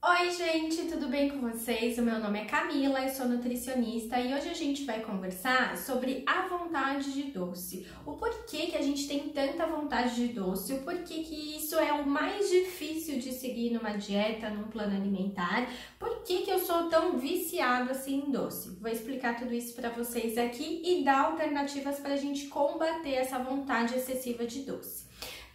Oi gente, tudo bem com vocês? O meu nome é Camila, eu sou nutricionista e hoje a gente vai conversar sobre a vontade de doce. O porquê que a gente tem tanta vontade de doce, o porquê que isso é o mais difícil de seguir numa dieta, num plano alimentar, por que eu sou tão viciada assim em doce. Vou explicar tudo isso para vocês aqui e dar alternativas para a gente combater essa vontade excessiva de doce.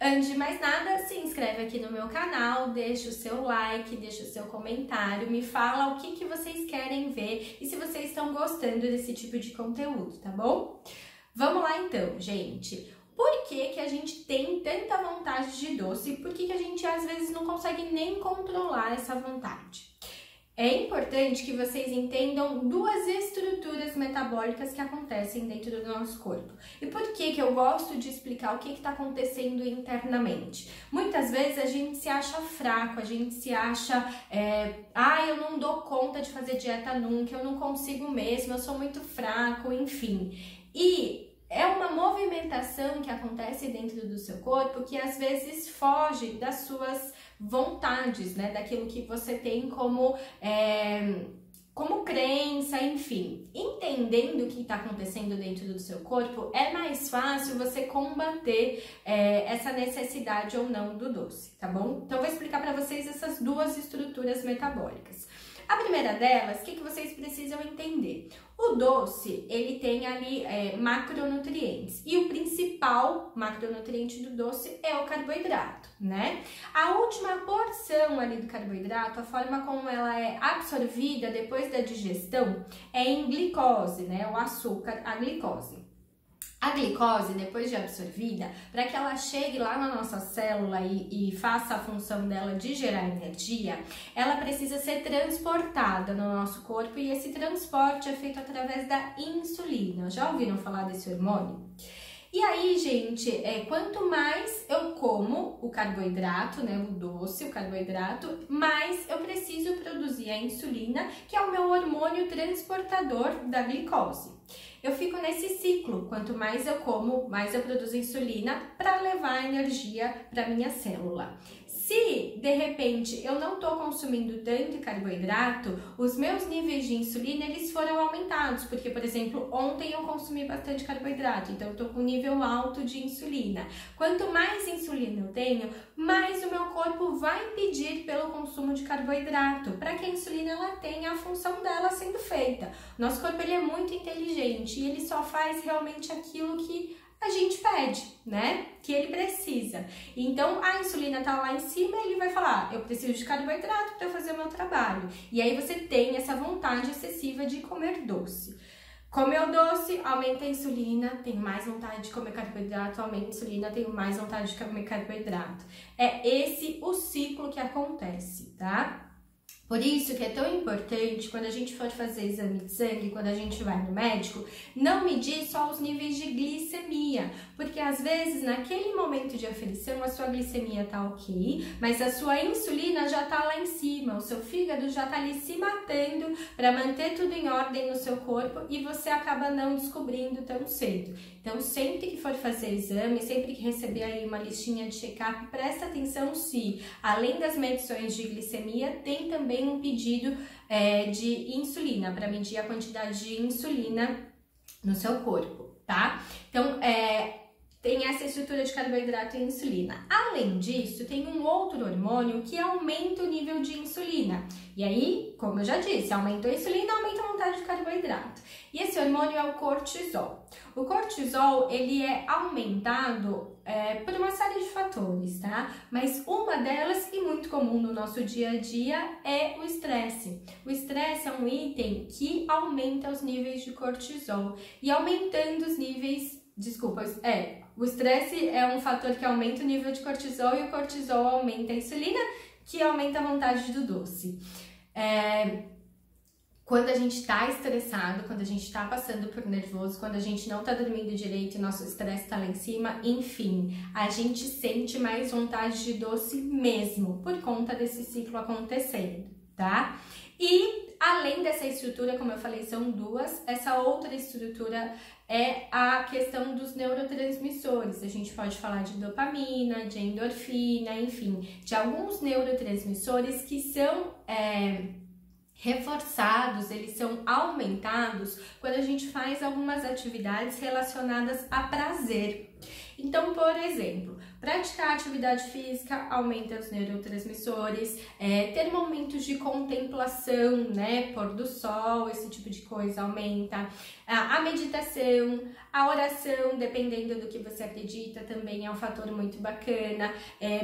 Antes de mais nada, se inscreve aqui no meu canal, deixa o seu like, deixa o seu comentário, me fala o que vocês querem ver e se vocês estão gostando desse tipo de conteúdo, tá bom? Vamos lá então, gente. Por que a gente tem tanta vontade de doce e por que a gente às vezes não consegue nem controlar essa vontade? É importante que vocês entendam duas estruturas metabólicas que acontecem dentro do nosso corpo. E por que eu gosto de explicar o que está acontecendo internamente? Muitas vezes a gente se acha fraco, a gente se acha, eu não dou conta de fazer dieta nunca, eu não consigo mesmo, eu sou muito fraco, enfim. E é uma movimentação que acontece dentro do seu corpo que às vezes foge das suas vontades, né? Daquilo que você tem como crença, enfim. Entendendo o que está acontecendo dentro do seu corpo, é mais fácil você combater essa necessidade ou não do doce, tá bom? Então, eu vou explicar para vocês essas duas estruturas metabólicas. A primeira delas, o que vocês precisam entender? O doce, ele tem ali macronutrientes e o principal macronutriente do doce é o carboidrato, né? A última porção ali do carboidrato, a forma como ela é absorvida depois da digestão é em glicose, né? O açúcar, a glicose. A glicose, depois de absorvida, para que ela chegue lá na nossa célula e faça a função dela de gerar energia, ela precisa ser transportada no nosso corpo e esse transporte é feito através da insulina. Já ouviram falar desse hormônio? E aí, gente, quanto mais eu como o carboidrato, né, o doce, o carboidrato, mais eu preciso produzir a insulina, que é o meu hormônio transportador da glicose. Eu fico nesse ciclo, quanto mais eu como, mais eu produzo insulina para levar energia para minha célula. Se, de repente, eu não estou consumindo tanto carboidrato, os meus níveis de insulina, eles foram aumentados, porque, por exemplo, ontem eu consumi bastante carboidrato, então eu estou com um nível alto de insulina. Quanto mais insulina eu tenho, mais o meu corpo vai pedir pelo consumo de carboidrato, para que a insulina ela tenha a função dela sendo feita. Nosso corpo ele é muito inteligente e ele só faz realmente aquilo que a gente pede, né? Que ele precisa. Então, a insulina tá lá em cima, ele vai falar, eu preciso de carboidrato para fazer o meu trabalho. E aí você tem essa vontade excessiva de comer doce. Comeu doce, aumenta a insulina, tenho mais vontade de comer carboidrato, aumenta a insulina, tenho mais vontade de comer carboidrato. É esse o ciclo que acontece, tá? Por isso que é tão importante, quando a gente for fazer exame de sangue, quando a gente vai no médico, não medir só os níveis de glicemia, porque às vezes naquele momento de aflição a sua glicemia tá ok, mas a sua insulina já tá lá em cima, o seu fígado já tá ali se matando para manter tudo em ordem no seu corpo e você acaba não descobrindo tão cedo. Então, sempre que for fazer exame, sempre que receber aí uma listinha de check-up, presta atenção se, além das medições de glicemia, tem também um pedido de insulina, para medir a quantidade de insulina no seu corpo, tá? Então, tem essa estrutura de carboidrato e insulina. Além disso, tem um outro hormônio que aumenta o nível de insulina. E aí, como eu já disse, aumenta a insulina, aumenta a vontade de carboidrato. E esse hormônio é o cortisol. O cortisol, ele é aumentado por uma série de fatores, tá? Mas uma delas, e muito comum no nosso dia a dia, é o estresse. O estresse é um item que aumenta os níveis de cortisol. E aumentando os níveis... o estresse é um fator que aumenta o nível de cortisol e o cortisol aumenta a insulina, que aumenta a vontade do doce. Quando a gente tá estressado, quando a gente tá passando por nervoso, quando a gente não tá dormindo direito e nosso estresse tá lá em cima, enfim, a gente sente mais vontade de doce mesmo, por conta desse ciclo acontecendo, tá? E além dessa estrutura, como eu falei, são duas, essa outra estrutura é a questão dos neurotransmissores. A gente pode falar de dopamina, de endorfina, enfim, de alguns neurotransmissores que são reforçados, eles são aumentados quando a gente faz algumas atividades relacionadas a prazer. Então, por exemplo, praticar atividade física aumenta os neurotransmissores, ter momentos de contemplação, né, pôr do sol, esse tipo de coisa aumenta. A meditação, a oração, dependendo do que você acredita, também é um fator muito bacana.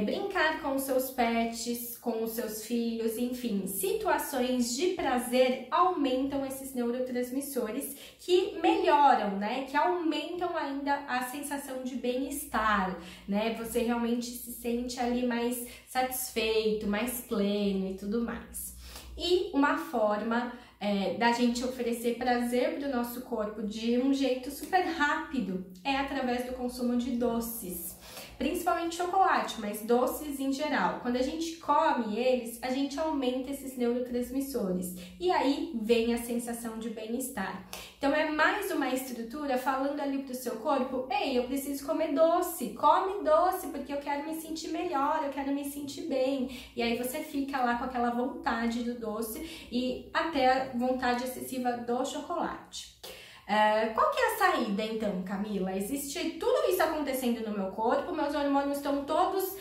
Brincar com os seus pets, com os seus filhos, enfim, situações de prazer aumentam esses neurotransmissores que melhoram, né, que aumentam ainda a sensação de bem-estar, né, você realmente se sente ali mais satisfeito, mais pleno e tudo mais. E uma forma da gente oferecer prazer para o nosso corpo de um jeito super rápido é através do consumo de doces. Principalmente chocolate, mas doces em geral. Quando a gente come eles, a gente aumenta esses neurotransmissores. E aí vem a sensação de bem-estar. Então é mais uma estrutura falando ali pro seu corpo: ei, eu preciso comer doce, come doce, porque eu quero me sentir melhor, eu quero me sentir bem. E aí você fica lá com aquela vontade do doce e até a vontade excessiva do chocolate. Qual que é a saída então, Camila? Existe tudo isso acontecendo no meu corpo, meus hormônios estão todos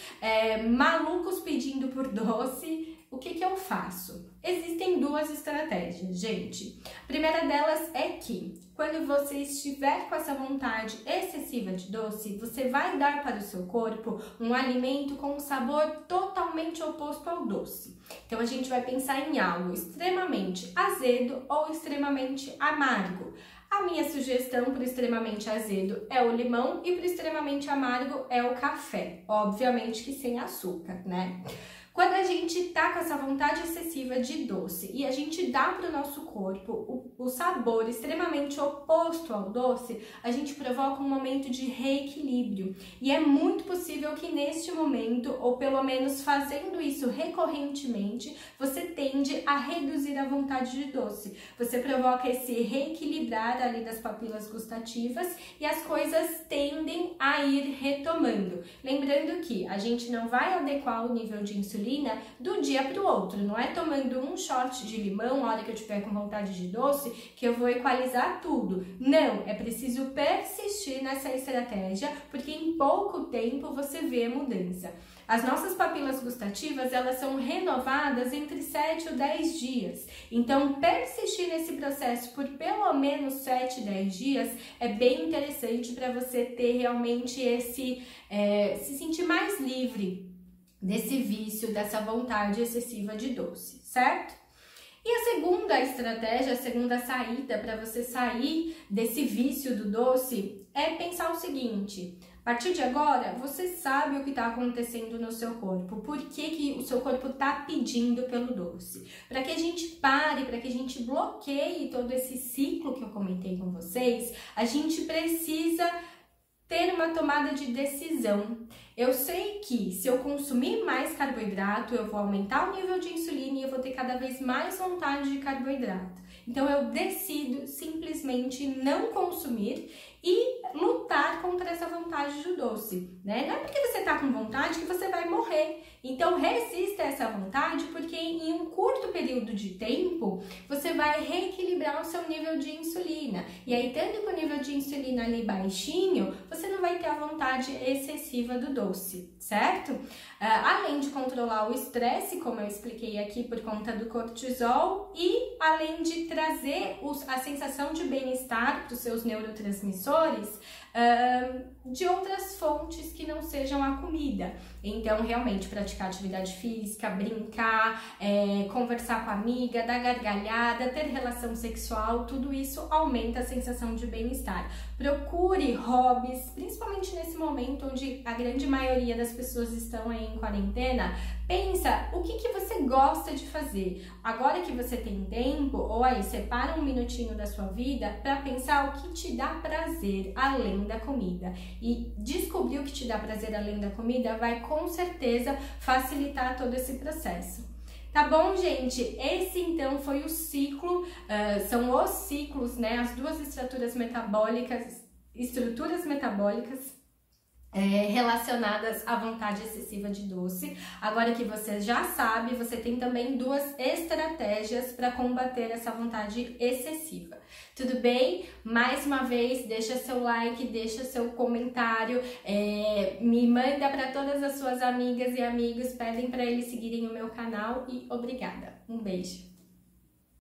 malucos pedindo por doce. O que eu faço? Existem duas estratégias, gente. A primeira delas é que, quando você estiver com essa vontade excessiva de doce, você vai dar para o seu corpo um alimento com um sabor totalmente oposto ao doce. Então, a gente vai pensar em algo extremamente azedo ou extremamente amargo. A minha sugestão para o extremamente azedo é o limão e para o extremamente amargo é o café. Obviamente que sem açúcar, né? Quando a gente tá com essa vontade excessiva de doce e a gente dá para o nosso corpo o sabor extremamente oposto ao doce, a gente provoca um momento de reequilíbrio. E é muito possível que neste momento, ou pelo menos fazendo isso recorrentemente, você tende a reduzir a vontade de doce. Você provoca esse reequilibrar ali das papilas gustativas e as coisas tendem a ir retomando. Lembrando que a gente não vai adequar o nível de insulina do dia para o outro, não é tomando um shot de limão na hora que eu tiver com vontade de doce que eu vou equalizar tudo. Não, é preciso persistir nessa estratégia, porque em pouco tempo você vê a mudança. As nossas papilas gustativas, elas são renovadas entre 7 ou 10 dias. Então, persistir nesse processo por pelo menos 7, 10 dias é bem interessante para você ter realmente esse, se sentir mais livre desse vício, dessa vontade excessiva de doce, certo? E a segunda estratégia, a segunda saída para você sair desse vício do doce é pensar o seguinte: a partir de agora, você sabe o que está acontecendo no seu corpo, por que o seu corpo está pedindo pelo doce. Para que a gente pare, para que a gente bloqueie todo esse ciclo que eu comentei com vocês, a gente precisa ter uma tomada de decisão. Eu sei que se eu consumir mais carboidrato, eu vou aumentar o nível de insulina e eu vou ter cada vez mais vontade de carboidrato. Então eu decido simplesmente não consumir e lutar contra essa vontade do doce, né? Não é porque você tá com vontade que você vai morrer. Então resista a essa vontade, porque em um curto período de tempo você vai reequilibrar o seu nível de insulina. E aí, tendo com o nível de insulina ali baixinho, você não vai ter a vontade excessiva do doce, certo? Além de controlar o estresse, como eu expliquei aqui, por conta do cortisol, e além de trazer a sensação de bem-estar para os seus neurotransmissores, de outras fontes que não sejam a comida. Então, realmente, praticar atividade física, brincar, conversar com a amiga, dar gargalhada, ter relação sexual, tudo isso aumenta a sensação de bem-estar. Procure hobbies, principalmente nesse momento onde a grande maioria das pessoas estão aí em quarentena. Pensa o que você gosta de fazer. Agora que você tem tempo, ou aí separa um minutinho da sua vida para pensar o que te dá prazer além da comida. E descobrir o que te dá prazer além da comida vai com certeza facilitar todo esse processo. Tá bom, gente? Esse então foi o ciclo, são os ciclos, né? As duas estruturas metabólicas relacionadas à vontade excessiva de doce. Agora que você já sabe, você tem também duas estratégias para combater essa vontade excessiva. Tudo bem? Mais uma vez, deixa seu like, deixa seu comentário, me manda para todas as suas amigas e amigos, pedem para eles seguirem o meu canal e obrigada. Um beijo!